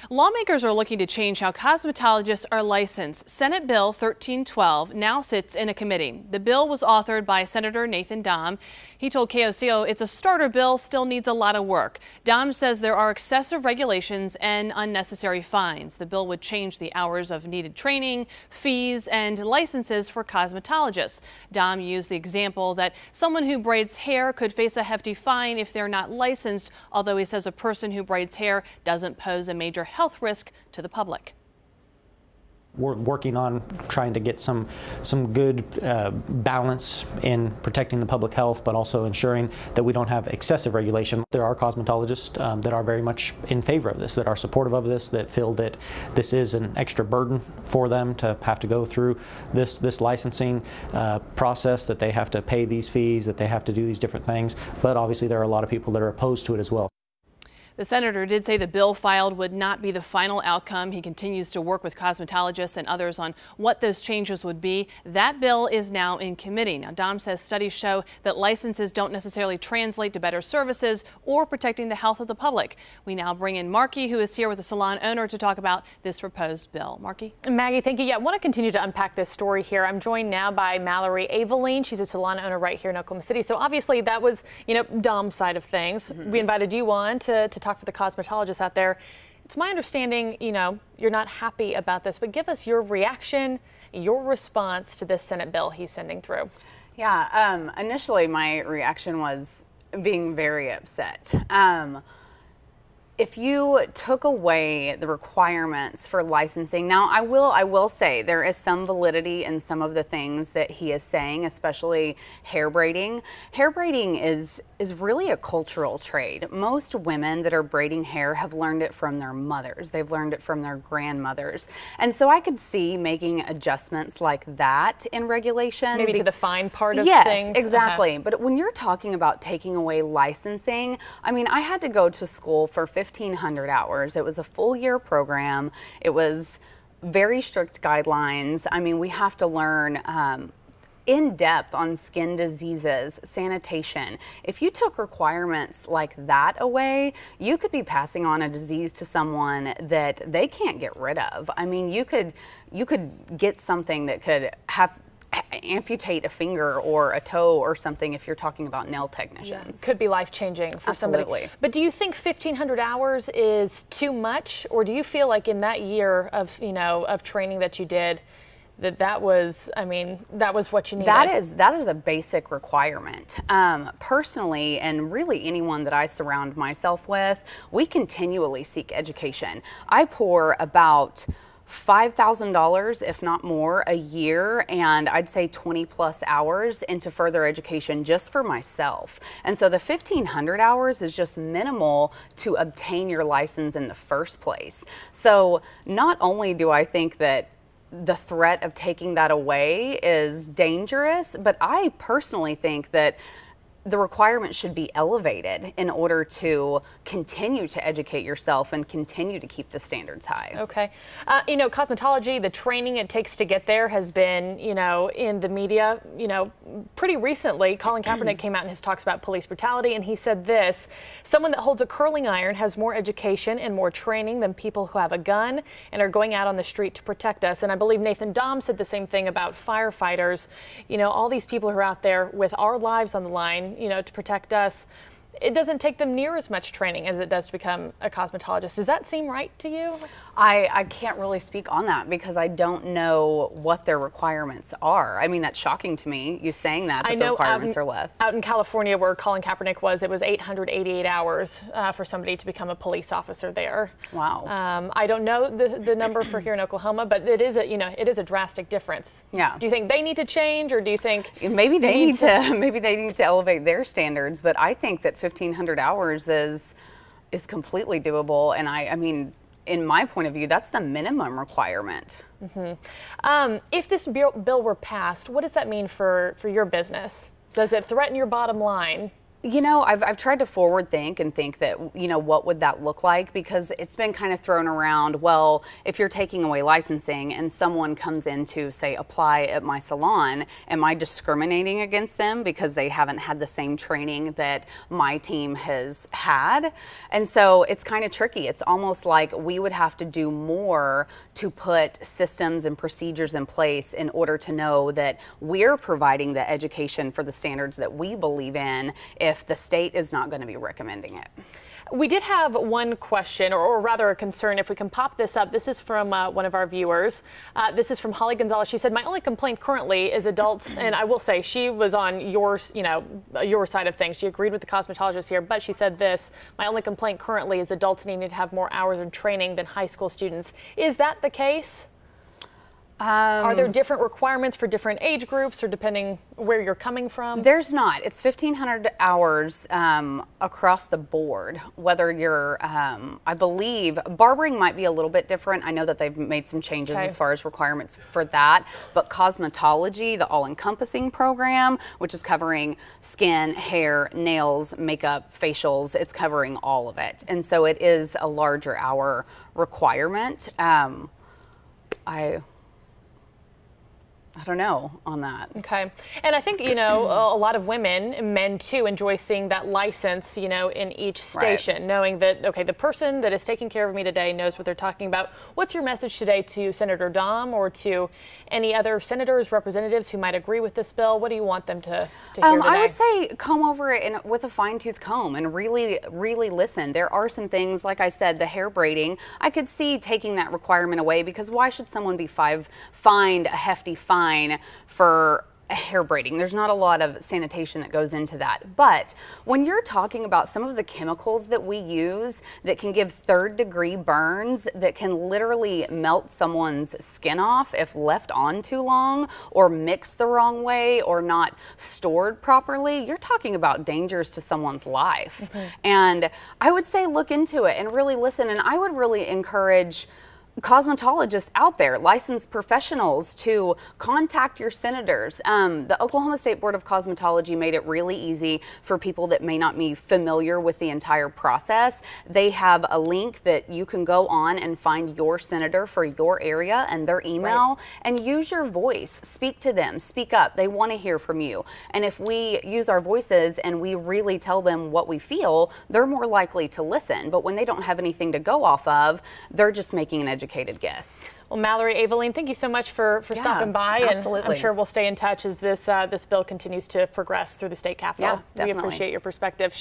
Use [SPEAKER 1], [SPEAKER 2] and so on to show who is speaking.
[SPEAKER 1] Lawmakers are looking to change how cosmetologists are licensed. Senate Bill 1312 now sits in a committee. The bill was authored by Senator Nathan Dahm. He told KOCO it's a starter bill, still needs a lot of work. Dahm says there are excessive regulations and unnecessary fines. The bill would change the hours of needed training, fees, and licenses for cosmetologists. Dahm used the example that someone who braids hair could face a hefty fine if they're not licensed, although he says a person who braids hair doesn't pose a major health risk to the public.
[SPEAKER 2] We're working on trying to get some good balance in protecting the public health, but also ensuring that we don't have excessive regulation. There are cosmetologists that are very much in favor of this, that are supportive of this, that feel that this is an extra burden for them to have to go through this licensing process, that they have to pay these fees, that they have to do these different things. But obviously there are a lot of people that are opposed to it as well.
[SPEAKER 1] The senator did say the bill filed would not be the final outcome. He continues to work with cosmetologists and others on what those changes would be. That bill is now in committee. Now, Dahm says studies show that licenses don't necessarily translate to better services or protecting the health of the public. We now bring in Marky, who is here with a salon owner, to talk about this proposed bill. Marky?
[SPEAKER 3] Maggie, thank you. Yeah, I want to continue to unpack this story here. I'm joined now by Mallory Aveline. She's a salon owner right here in Oklahoma City. So obviously that was, Dom's side of things. We invited you on to talk for the cosmetologists out there. It's my understanding, you're not happy about this, but give us your reaction, your response to this Senate bill he's sending through.
[SPEAKER 4] Yeah, initially my reaction was being very upset. If you took away the requirements for licensing, now I will say there is some validity in some of the things that he is saying, especially hair braiding. Hair braiding is really a cultural trade. Most women that are braiding hair have learned it from their mothers. They've learned it from their grandmothers. And so I could see making adjustments like that in regulation.
[SPEAKER 3] Maybe to the fine part of
[SPEAKER 4] things.
[SPEAKER 3] Yes,
[SPEAKER 4] exactly. But when you're talking about taking away licensing, I mean, I had to go to school for 1,500 hours. It was a full year program. It was very strict guidelines. I mean, we have to learn in depth on skin diseases, sanitation. If you took requirements like that away, you could be passing on a disease to someone that they can't get rid of. I mean, you could get something that could amputate a finger or a toe or something if you're talking about nail technicians.
[SPEAKER 3] Yeah, could be life-changing for
[SPEAKER 4] Absolutely.
[SPEAKER 3] somebody. But do you think 1,500 hours is too much, or do you feel like in that year of of training that you did, that was what you needed?
[SPEAKER 4] That is a basic requirement. Personally, and really anyone that I surround myself with, we continually seek education. I pour about $5,000, if not more, a year, and I'd say 20 plus hours into further education just for myself. And so the 1,500 hours is just minimal to obtain your license in the first place. So not only do I think that the threat of taking that away is dangerous, but I personally think that the requirements should be elevated in order to continue to educate yourself and continue to keep the standards high.
[SPEAKER 3] Okay. Cosmetology, the training it takes to get there has been, in the media, pretty recently. Colin Kaepernick came out in his talks about police brutality, and he said this: someone that holds a curling iron has more education and more training than people who have a gun and are going out on the street to protect us. And I believe Nathan Dahm said the same thing about firefighters. All these people who are out there with our lives on the line, to protect us. It doesn't take them near as much training as it does to become a cosmetologist. Does that seem right to you?
[SPEAKER 4] I can't really speak on that because I don't know what their requirements are. I mean, that's shocking to me, you saying that the requirements are less.
[SPEAKER 3] Out in California, where Colin Kaepernick was, it was 888 hours for somebody to become a police officer there.
[SPEAKER 4] Wow.
[SPEAKER 3] I don't know the number for here in Oklahoma, but it is a drastic difference.
[SPEAKER 4] Yeah.
[SPEAKER 3] Do you think they need to change, or do you think
[SPEAKER 4] maybe they need to elevate their standards? But I think that 1,500 hours is completely doable, and I mean, in my point of view, that's the minimum requirement.
[SPEAKER 3] If this bill were passed, what does that mean for your business? Does it threaten your bottom line?
[SPEAKER 4] You know, I've tried to forward think and think that, you know, what would that look like? Because it's been kind of thrown around, well, if you're taking away licensing and someone comes in to, say, apply at my salon, am I discriminating against them because they haven't had the same training that my team has had? And so it's kind of tricky. It's almost like we would have to do more to put systems and procedures in place in order to know that we're providing the education for the standards that we believe in if the state is not going to be recommending it.
[SPEAKER 3] We did have one question, or rather a concern, if we can pop this up. This is from one of our viewers. This is from Holly Gonzalez. She said, my only complaint currently is adults, and I will say she was on your side of things. She agreed with the cosmetologist here, but she said this, my only complaint currently is adults needing to have more hours of training than high school students. Is that the case? Are there different requirements for different age groups or depending where you're coming from?
[SPEAKER 4] There's not. It's 1,500 hours across the board, whether you're, I believe, barbering might be a little bit different. I know that they've made some changes as far as requirements for that, but cosmetology, the all-encompassing program, which is covering skin, hair, nails, makeup, facials, it's covering all of it. And so it is a larger hour requirement. I don't know on that.
[SPEAKER 3] Okay. And I think, you know, a lot of women, men too, enjoy seeing that license, you know, in each station, knowing that, okay, the person that is taking care of me today knows what they're talking about. What's your message today to Senator Dom or to any other senators, representatives who might agree with this bill? What do you want them to hear today?
[SPEAKER 4] I would say comb over it with a fine-tooth comb and really, really listen. There are some things, like I said, the hair braiding, I could see taking that requirement away, because why should someone be fined a hefty fine for hair braiding? There's not a lot of sanitation that goes into that. But when you're talking about some of the chemicals that we use that can give third-degree burns, that can literally melt someone's skin off if left on too long or mixed the wrong way or not stored properly, you're talking about dangers to someone's life. And I would say look into it and really listen. And I would really encourage cosmetologists out there, licensed professionals, to contact your senators. The Oklahoma State Board of Cosmetology made it really easy for people that may not be familiar with the entire process. They have a link that you can go on and find your senator for your area and their email and use your voice. Speak to them, speak up. They want to hear from you. And if we use our voices and we really tell them what we feel, they're more likely to listen. But when they don't have anything to go off of, they're just making an education guess.
[SPEAKER 3] Well, Mallory, Aveline, thank you so much for stopping by.
[SPEAKER 4] Absolutely.
[SPEAKER 3] And I'm sure we'll stay in touch as this bill continues to progress through the state capitol.
[SPEAKER 4] Yeah, definitely.
[SPEAKER 3] We appreciate your perspective.